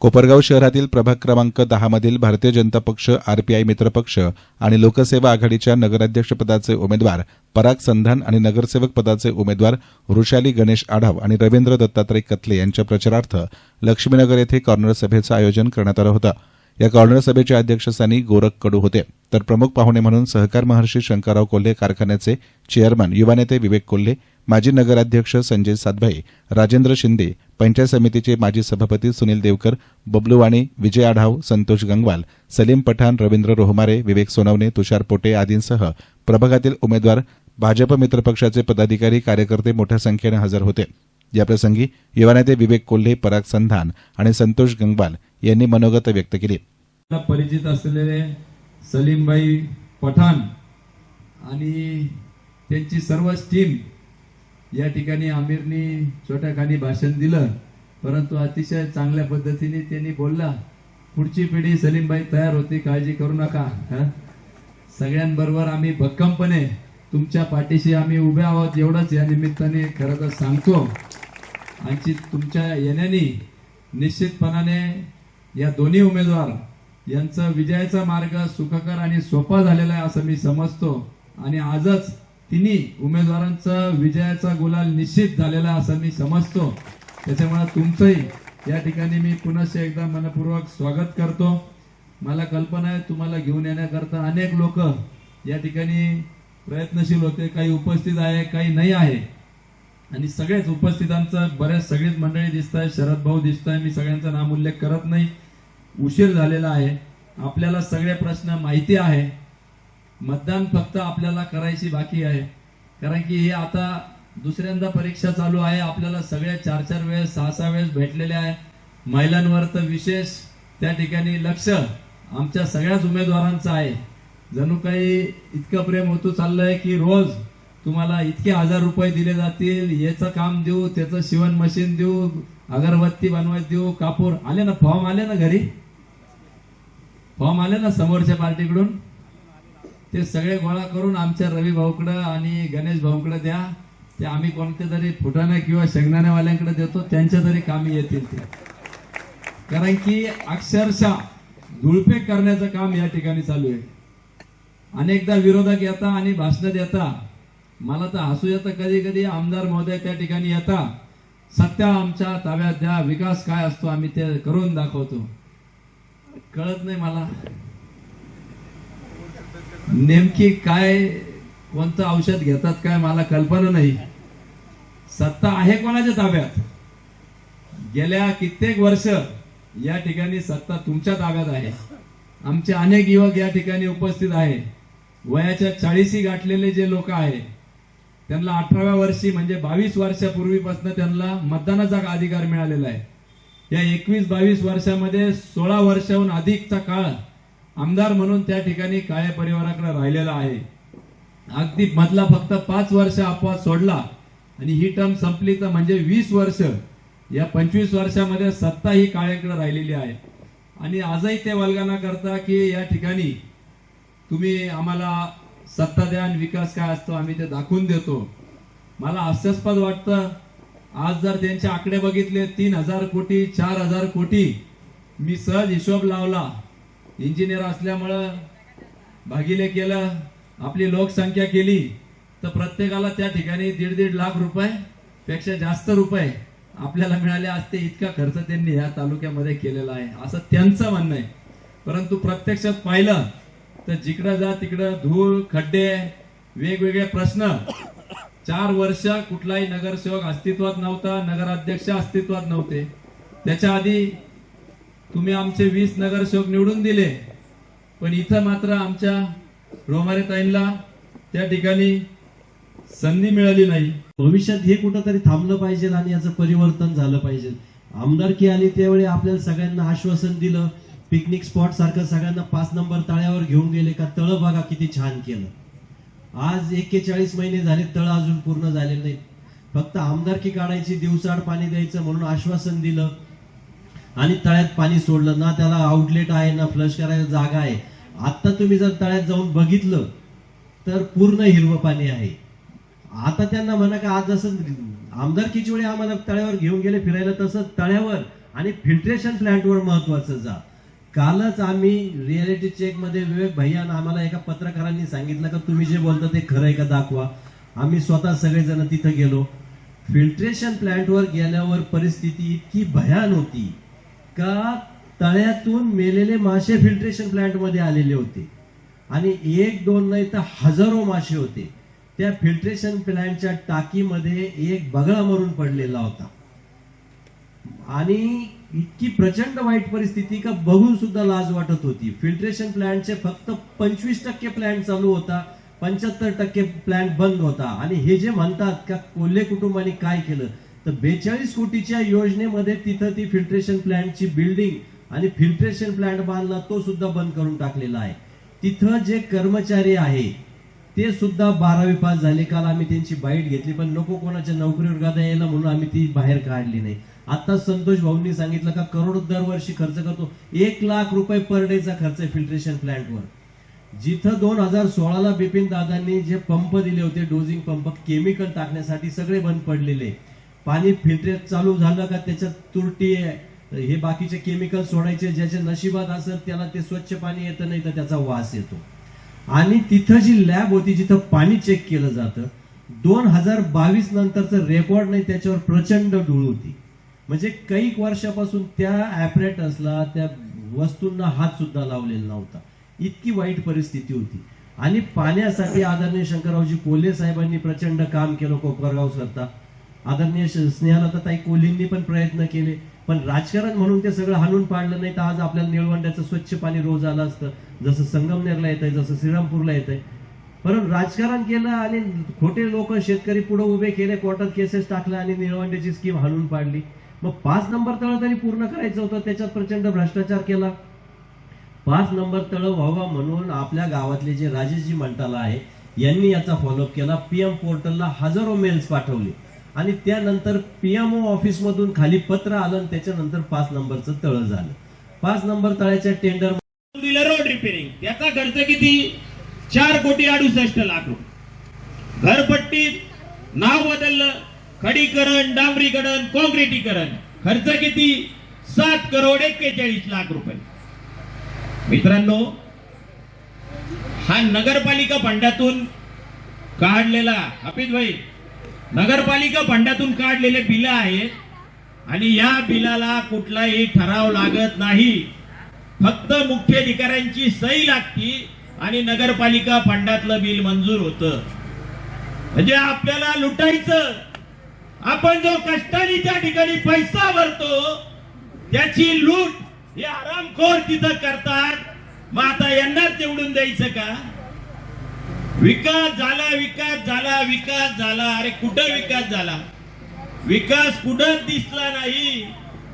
कोपरगाव शहरातील प्रभाग क्रमांक 10 मधील भारतीय जनता पक्ष, आरपीआय मित्रपक्ष आणि लोकसेवा आघाडीच्या नगराध्यक्षपदाचे उमेदवार पराग संधान आणि नगरसेवक पदाचे उमेदवार वृषाली गणेश आढाव आणि रवींद्र दत्तात्रय कथले यांच्या प्रचारार्थ लक्ष्मीनगर येथे कॉर्नर सभेचं आयोजन करण्यात आलं होतं। या कॉर्नर सभेच्या अध्यक्षस्थानी गोरख कडू होते, तर प्रमुख पाहुणे म्हणून सहकार महर्षी शंकरराव कोल्हे कारखान्याचे चेअरमन युवा नेते विवेक कोल्हे, माजी नगराध्यक्ष संजय सातभाई, राजेंद्र शिंदे, पंचायत समितीचे माजी सभापती सुनील देवकर, बबलू वाणी, विजय आढाव, संतोष गंगवाल, सलीम पठाण, रवींद्र रोहमारे, विवेक सोनवणे, तुषार पोटे आदींसह प्रभागातील उमेदवार, भाजप मित्रपक्षाचे पदाधिकारी, कार्यकर्ते मोठ्या संख्येने हजर होते। याप्रसंगी युवा नेते विवेक कोल्हे, पराग संधान आणि संतोष गंगवाल यांनी मनोगत व्यक्त केली। परिचित असलेले सलीमभाई पठाण आणि त्यांची सर्व टीम या ठिकाणी आमिरनी छोट्या खानी भाषण दिलं, परंतु अतिशय चांगल्या पद्धतीने त्यांनी बोलला। पुढची पिढी सलीमभाई तयार होती, काळजी करू नका। सगळ्यांबरोबर आम्ही भक्कमपणे तुमच्या पाठीशी आम्ही उभे आहोत, एवढंच या निमित्ताने खरं तर सांगतो। आणि तुमच्या येण्याने निश्चितपणाने या दोन्ही उमेदवार यांचा विजयाचा मार्ग सुखकर आणि सोपा झालेला आहे असं मी समजतो। आणि आजच तिन्ही उमेदवारांचा विजयाचा गुलाल निश्चित झालेला असं मी समजतो। त्याच्यामुळे तुमचंही या ठिकाणी मी पुन्हा एकदा मनपूर्वक स्वागत करतो। मला कल्पना आहे तुम्हाला घेऊन येण्याकरता अनेक लोक या ठिकाणी प्रयत्नशील होते, काही उपस्थित आहे, काही नाही आहे। आणि सगळेच उपस्थितांचं बरेच सगळीच मंडळी दिसत आहे, शरद भाऊ दिसत आहे, मी सगळ्यांचा नाम उल्लेख करत नाही, उशीर झालेला आहे। आपल्याला सगळे प्रश्न माहिती आहे, मतदान फक्त आपल्याला करायची बाकी आहे। कारण की हे आता दुसऱ्यांदा परीक्षा चालू आहे, आपल्याला सगळ्या 4-4 वेळेस 6-6 वेळेस भेटलेले आहे। महिलांवर तर विशेष त्या ठिकाणी लक्ष आमच्या सगळ्याच उमेदवारांचं आहे। जणू काही इतकं प्रेम होतो चाललंय की रोज तुम्हाला इतके 1000 रुपये दिले जातील, याचं काम देऊ, त्याचं शिवण मशीन देऊ, अगरबत्ती बनवायला देऊ, कापूर आले ना, फॉर्म आले ना, घरी फॉर्म आले ना समोरच्या पार्टीकडून, ते सगळे गोळा करून आमच्या रवी भाऊकडे आणि गणेश भाऊकडे द्या। ते आम्ही कोणत्या तरी फुटाणे किंवा शेंगदाणेवाल्यांकडे देतो, त्यांच्या तरी कामी येतील ते। कारण की अक्षरशः धुळफेक करण्याचं काम या ठिकाणी चालू आहे। अनेकदा विरोधक येता आणि भाषण देता, मला तर हसू येतं कधी कधी। आमदार महोदय त्या ठिकाणी येता, सत्य आमच्या ताब्यात द्या, विकास काय असतो आम्ही ते करून दाखवतो। कळत नाही मला नेमकी काय कोणतं औषध घेतात काय मला कल्पना नाही। सत्ता आहे कोणाच्या ताब्यात? गेल्या कित्येक वर्ष या ठिकाणी सत्ता तुमच्या ताब्यात आहे। आमचे अनेक युवक या ठिकाणी उपस्थित आहे, वयाच्या 40 गाठलेले जे लोक आहेत त्यांना 18व्या वर्षी म्हणजे 22 वर्षापूर्वीपासून त्यांना मतदानाचा अधिकार मिळालेला आहे। या 21-22 वर्षामध्ये 16 वर्षाहून अधिकचा काळ आमदार म्हणून त्या ठिकाणी काळ्या परिवाराकडे राहिलेला आहे। अगदी मधला फक्त 5 वर्ष अपवाद सोडला आणि ही टर्म संपली तर म्हणजे 20 वर्ष, या 25 वर्षामध्ये सत्ता ही काळ्याकडे राहिलेली आहे। आणि आजही ते वल्गना करता की या ठिकाणी तुम्ही आम्हाला सत्ता द्या आणि विकास काय असतो आम्ही ते दाखवून देतो। मला हास्यास्पद वाटतं, आज जर त्यांचे आकडे बघितले 3000 कोटी 4000 कोटी, मी सहज हिशोब लावला, इंजिनियर असल्यामुळं भागिले केलं, आपली लोकसंख्या केली तर प्रत्येकाला त्या ठिकाणी 1.5 लाख रुपये पेक्षा जास्त रुपये आपल्याला मिळाले असते। इतका खर्च त्यांनी या तालुक्यामध्ये केलेला आहे असं त्यांचं म्हणणं आहे। परंतु प्रत्यक्षात पाहिलं तर जिकडे जा तिकडे धूळ, खड्डे, वेगवेगळे प्रश्न। 4 वर्ष कुठलाही नगरसेवक अस्तित्वात नव्हता, नगराध्यक्ष अस्तित्वात नव्हते। त्याच्या आधी तुम्ही आमचे 20 नगरसेवक निवडून दिले, पण इथं मात्र आमच्या रोमारे ताईंना त्या ठिकाणी संधी मिळाली नाही। भविष्यात हे कुठंतरी थांबलं पाहिजे आणि याचं परिवर्तन झालं पाहिजे। आमदारकी आली त्यावेळी आपल्याला सगळ्यांना आश्वासन दिलं, पिकनिक स्पॉट सारखं सगळ्यांना 5 नंबर तळ्यावर घेऊन गेले का, तळं बघा किती छान केलं। आज 41 महिने झाले, तळं अजून पूर्ण झाले नाही। फक्त आमदारकी काढायची, दिवसाआड पाणी द्यायचं म्हणून आश्वासन दिलं आणि तळ्यात पाणी सोडलं ना, त्याला आउटलेट आहे ना फ्लश करायला जागा आहे। आता तुम्ही जर तळ्यात जाऊन बघितलं तर पूर्ण हिरवं पाणी आहे। आता त्यांना म्हणा का आज जसं आमदारकीच्या वेळी आम्हाला तळ्यावर घेऊन गेले फिरायला, तसं तळ्यावर आणि फिल्ट्रेशन प्लांटवर महत्वाचं जा. कालच आम्ही रियालिटी चेक मध्ये विवेक भैया आम्हाला एका पत्रकारांनी सांगितलं का तुम्ही जे बोलता ते खरं आहे का दाखवा. आम्ही स्वतः सगळेजण तिथं गेलो. फिल्ट्रेशन प्लांटवर गेल्यावर परिस्थिती इतकी भयान होती का तळ्यातून मेलेले मासे फिल्ट्रेशन प्लांट मध्ये आलेले होते आणि 1-2 नाही तर हजारो मासे होते. त्या फिल्ट्रेशन प्लांटच्या टाकीमध्ये एक बगळा मरून पडलेला होता आणि इतकी प्रचंड वाईट परिस्थिती का बघून सुद्धा लाज वाटत होती. फिल्ट्रेशन प्लांटचे फक्त 25% प्लांट चालू होता, 75% प्लांट बंद होता. आणि हे जे म्हणतात का कोल्हे कुटुंबाने काय केलं तर 42 कोटीच्या योजनेमध्ये तिथं ती फिल्ट्रेशन प्लांटची बिल्डिंग आणि फिल्ट्रेशन प्लांट बांधला तो सुद्धा बंद करून टाकलेला आहे. तिथं जे कर्मचारी आहे ते सुद्धा 12वी पास झाले. काल आम्ही त्यांची बाईट घेतली पण नको कोणाच्या नोकरीवर गादा यायला म्हणून आम्ही ती बाहेर काढली नाही. आता संतोष भाऊंनी सांगितलं का करोड दरवर्षी खर्च करतो. 1 लाख रुपये पर डेचा खर्च आहे फिल्ट्रेशन प्लांटवर. जिथं 2016ला बिपिन दादांनी जे पंप दिले होते डोजिंग पंप केमिकल टाकण्यासाठी सगळे बंद पडलेले. पाणी फिल्टर चालू झालं का त्याच्यात तुरटी हे बाकीचे केमिकल सोडायचे. ज्याच्या नशिबात असेल त्याला ते स्वच्छ पाणी येतं नाही तर त्याचा वास येतो. आणि तिथं जी लॅब होती जिथं पाणी चेक केलं जातं 2022 नंतरचं रेकॉर्ड नाही त्याच्यावर प्रचंड धूळ होती. म्हणजे काही वर्षापासून त्या ॲपरेटसला त्या वस्तूंना हात सुद्धा लावलेला नव्हता. इतकी वाईट परिस्थिती होती. आणि पाण्यासाठी आदरणीय शंकररावजी कोल्हे साहेबांनी प्रचंड काम केलं कोपरगाव करता. आदरणीय स्नेहलता ताई कोल्हेंनी पण प्रयत्न केले पण राजकारण म्हणून ते सगळं हाणून पाडलं नाही तर आज आपल्याला निळवंड्याचं स्वच्छ पाणी रोज आलं असतं. जसं संगमनेरला येत आहे जसं श्रीरामपूरला येत आहे. परंतु राजकारण केलं आणि खोटे लोक शेतकरी पुढे उभे केले, कोर्टात केसेस टाकल्या आणि निळवंड्याची स्कीम हाणून पाडली. मग 5 नंबर तळ तरी पूर्ण करायचं होतं त्याच्यात प्रचंड भ्रष्टाचार केला. 5 नंबर तळ व्हावा म्हणून आपल्या गावातले जे राजेशजी मंटाला आहे यांनी याचा फॉलोअप केला. पीएम पोर्टलला हजारो मेल्स पाठवले आणि त्यानंतर पीएमओ ऑफिस मधून खाली पत्र आलं त्याच्यानंतर 5 नंबरचं तळ झालं. 5 नंबर तळ्याच्या टेंडर दिलं रोड रिपेरिंग त्याचा खर्च किती 4,68,00,000 रुपये. घरपट्टीत नाव बदललं, खडीकरण, डांबरीकरण, काँक्रिटीकरण खर्च किती 7,41,00,000 रुपये. मित्रांनो हा नगरपालिका फंडातून काढलेला हाफिज भाई नगरपालिका फंडातून काढलेले बिल आहेत आणि या बिलाला कुठलाही ठराव लागत नाही. फक्त मुख्याधिकाऱ्यांची सही लागती आणि नगरपालिका फंडातलं बिल मंजूर होतं. म्हणजे आपल्याला लुटायचं. आपण जो कष्टाने त्या ठिकाणी पैसा भरतो त्याची लूट हे आरामखोर तिथं करतात. मग आता यांनाच निवडून द्यायचं का? विकास झाला, विकास झाला, विकास झाला. अरे कुठं विकास झाला? विकास कुठंच दिसला नाही.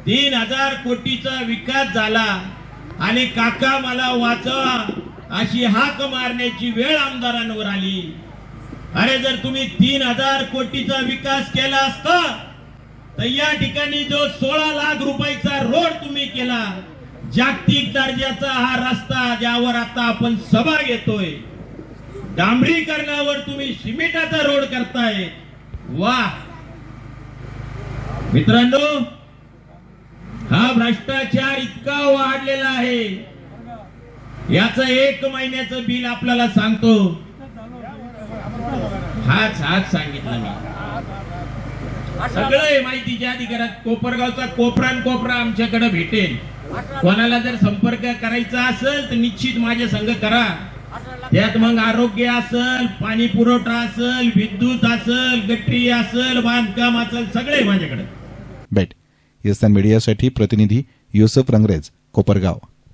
3,000 कोटीचा विकास झाला आणि काका मला वाचवा अशी हाक मारण्याची वेळ आमदारांवर आली. अरे जर तुम्ही 3,000 कोटीचा विकास केला असता तर या ठिकाणी जो 16 लाख रुपयाचा रोड तुम्ही केला, जागतिक दर्जाचा हा रस्ता ज्यावर आता आपण सभा घेतोय, डांबरीकरणावर तुम्ही सिमेंटाचा रोड करताय. वाह मित्रांनो, हा भ्रष्टाचार इतका वाढलेला आहे. याचं 1 महिन्याचं बिल आपल्याला सांगतो. हाच सांगितलं मी. सगळं माहितीच्या अधिकारात कोपरगावचा कोपरा आमच्याकडे भेटेल. कोणाला जर संपर्क करायचा असेल तर निश्चित माझ्या संग करा. त्यात मग आरोग्य असेल, पाणी पुरवठा असेल, विद्युत असेल, गटरी असेल, बांधकाम असेल, सगळे माझ्याकडे. बेट मीडियासाठी प्रतिनिधी युसुफ रंगरेज, कोपरगाव.